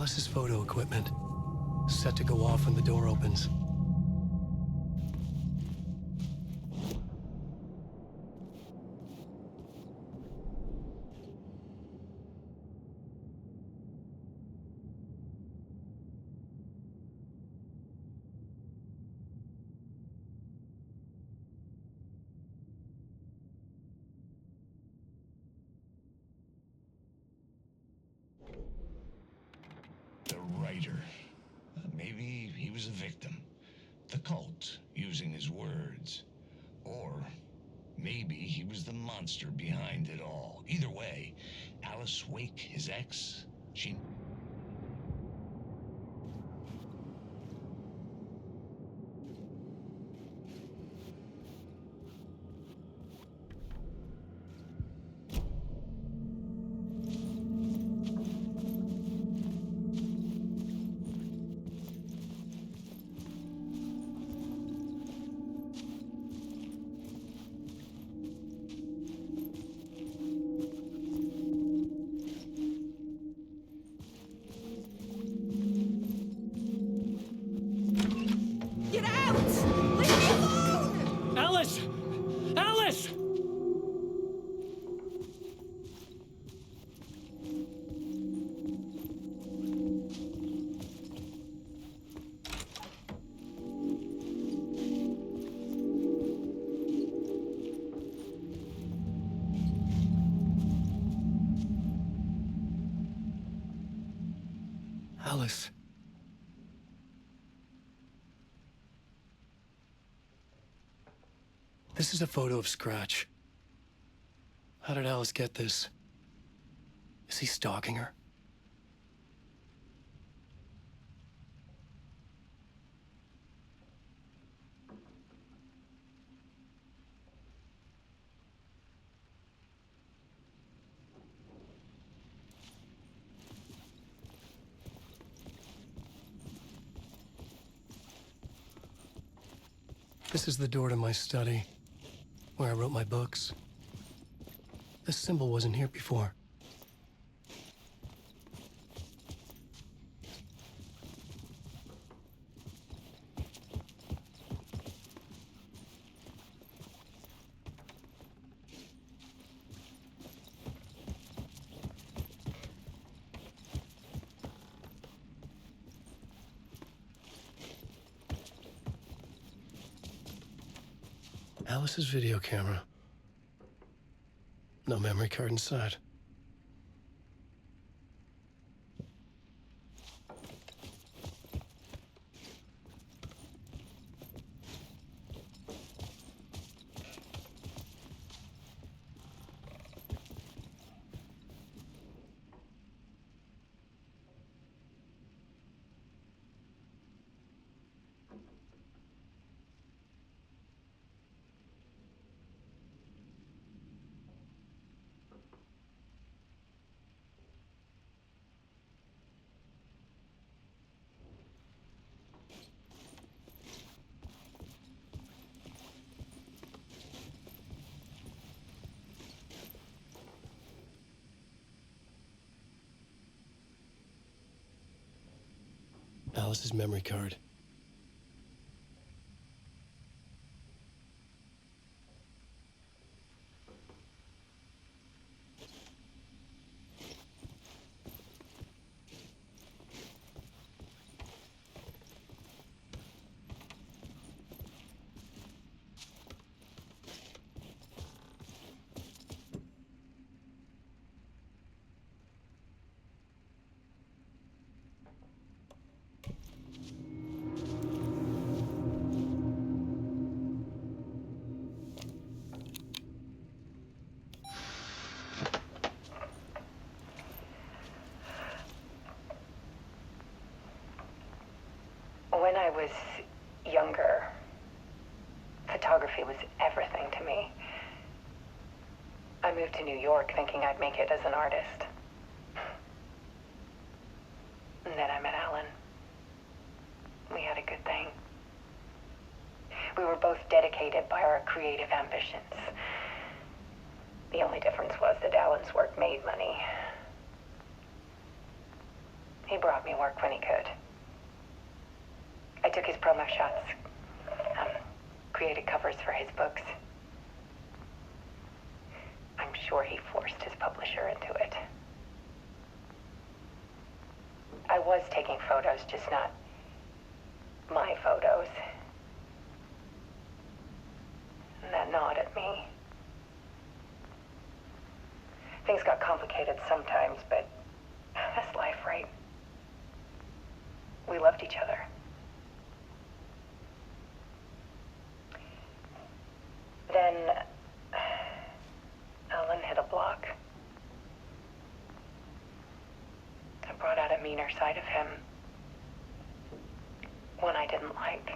Alice's photo equipment, set to go off when the door opens. Maybe he was a victim. The cult, using his words. Or maybe he was the monster behind it all. Either way, Alice Wake, his ex, she... Get out! Leave me alone! Alice! Alice! Alice. This is a photo of Scratch. How did Alice get this? Is he stalking her? This is the door to my study, where I wrote my books. This symbol wasn't here before. Alice's video camera. No memory card inside. Alice's memory card. When I was younger, photography was everything to me. I moved to New York thinking I'd make it as an artist. And then I met Alan. We had a good thing. We were both dedicated by our creative ambitions. The only difference was that Alan's work made money. He brought me work when he could. I took his promo shots, created covers for his books. I'm sure he forced his publisher into it. I was taking photos, just not my photos. And that gnawed at me. Things got complicated sometimes, but that's life, right? We loved each other. Then Alan hit a block. I brought out a meaner side of him. One I didn't like.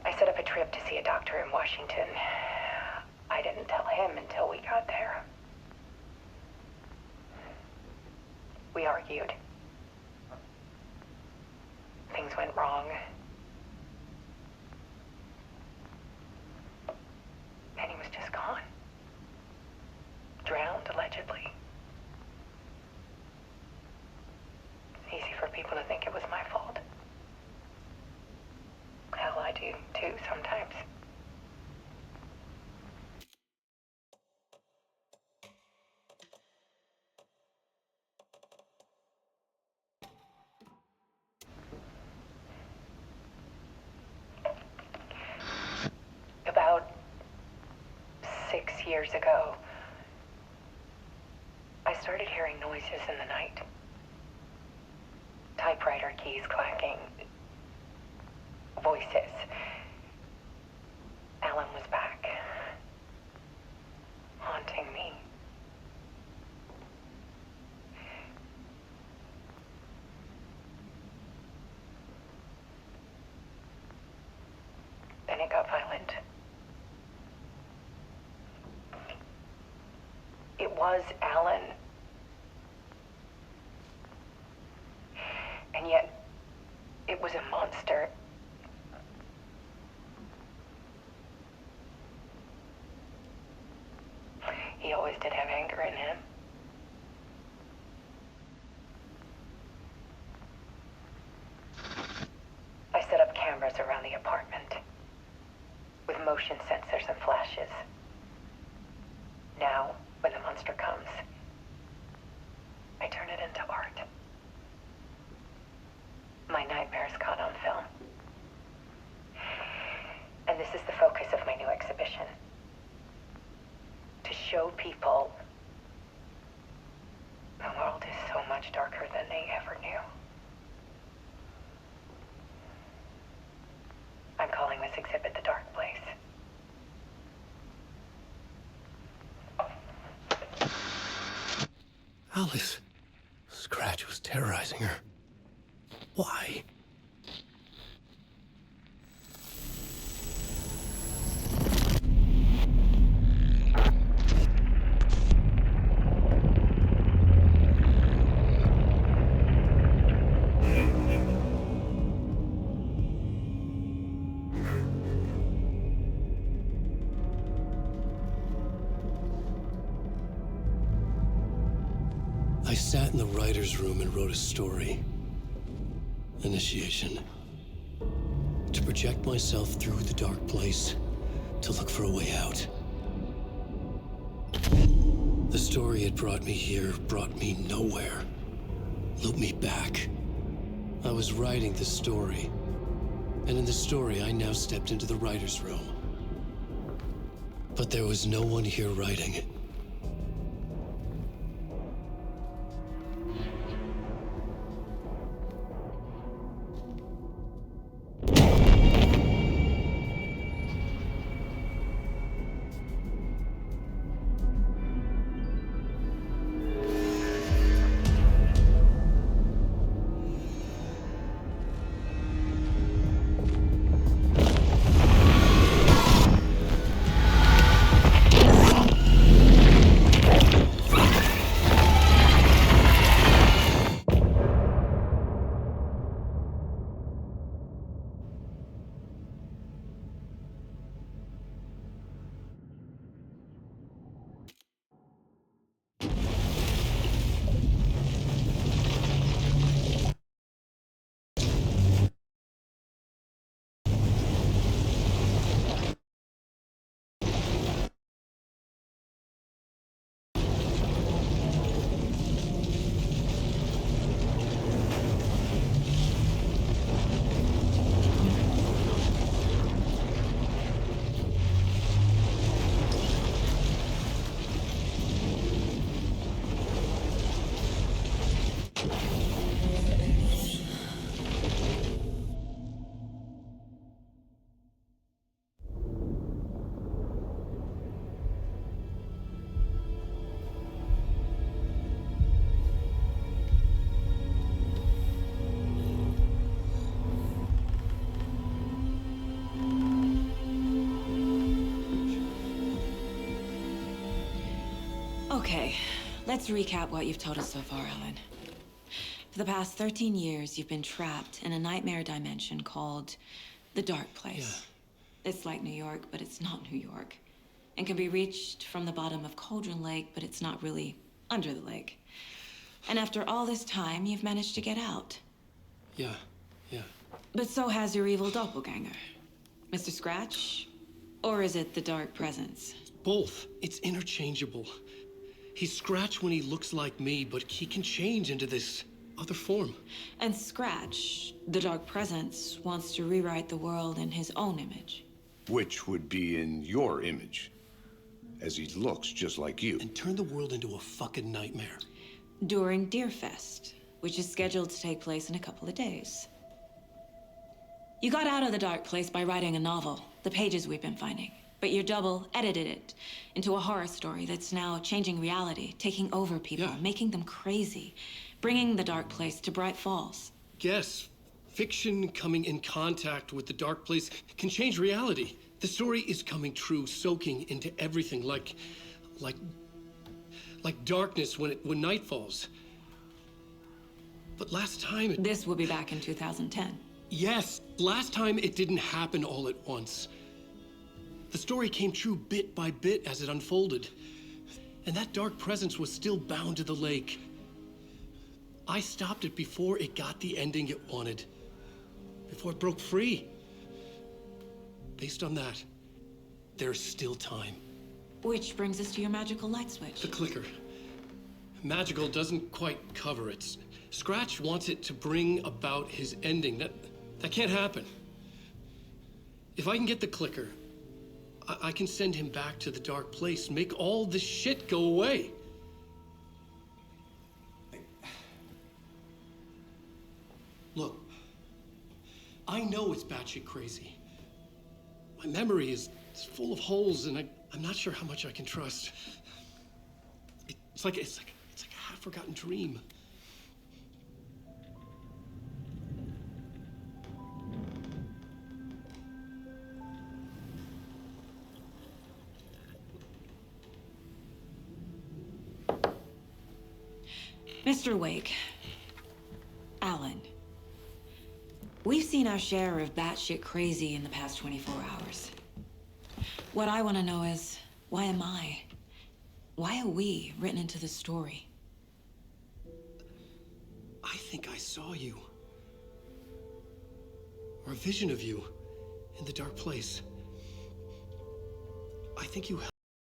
I set up a trip to see a doctor in Washington. I didn't tell him until we got there. We argued. Things went wrong. And he was just gone. Drowned, allegedly. It's easy for people to think it was my fault. Hell, I do too sometimes. About 6 years ago, I started hearing noises in the night. Typewriter keys clacking. Voices. Alan was back. Haunting me. Then it got violent. It was Alan. And yet, it was a monster. He always did have anger in him. I set up cameras around the apartment with motion sensors and flashes. Now, when the monster comes, I turn it into art. My nightmares caught on film. And this is the focus of my new exhibition. To show people the world is so much darker than they ever knew. I'm calling this exhibit The Dark Place. Alice. Scratch was terrorizing her. Why? I sat in the writer's room and wrote a story. Initiation. To project myself through the dark place, to look for a way out. The story had brought me here, brought me nowhere. Looped me back. I was writing the story. And in the story, I now stepped into the writer's room. But there was no one here writing it. Okay, let's recap what you've told us so far, Alan. For the past 13 years, you've been trapped in a nightmare dimension called the Dark Place. Yeah. It's like New York, but it's not New York. And can be reached from the bottom of Cauldron Lake, but it's not really under the lake. And after all this time, you've managed to get out. Yeah. But so has your evil doppelganger. Mr. Scratch? Or is it the Dark Presence? Both. It's interchangeable. He's Scratch when he looks like me, but he can change into this other form. And Scratch, the Dark Presence, wants to rewrite the world in his own image. Which would be in your image, as he looks just like you. And turn the world into a fucking nightmare. During Deerfest, which is scheduled to take place in a couple of days. You got out of the Dark Place by writing a novel, the pages we've been finding. But your double edited it into a horror story that's now changing reality, taking over people, making them crazy, bringing the Dark Place to Bright Falls. Yes, fiction coming in contact with the Dark Place can change reality. The story is coming true, soaking into everything like darkness when night falls. But last time This will be back in 2010. Yes, last time it didn't happen all at once. The story came true bit by bit as it unfolded. And that dark presence was still bound to the lake. I stopped it before it got the ending it wanted. Before it broke free. Based on that, there's still time. Which brings us to your magical light switch. The clicker. Magical doesn't quite cover it. Scratch wants it to bring about his ending. That can't happen. If I can get the clicker, I can send him back to the Dark Place, make all this shit go away. Look, I know it's batshit crazy. My memory is full of holes, and I'm not sure how much I can trust. It's like a half-forgotten dream. Mr. Wake, Alan, we've seen our share of batshit crazy in the past 24 hours. What I want to know is, why am I? Why are we written into the story? I think I saw you. Or a vision of you in the Dark Place. I think you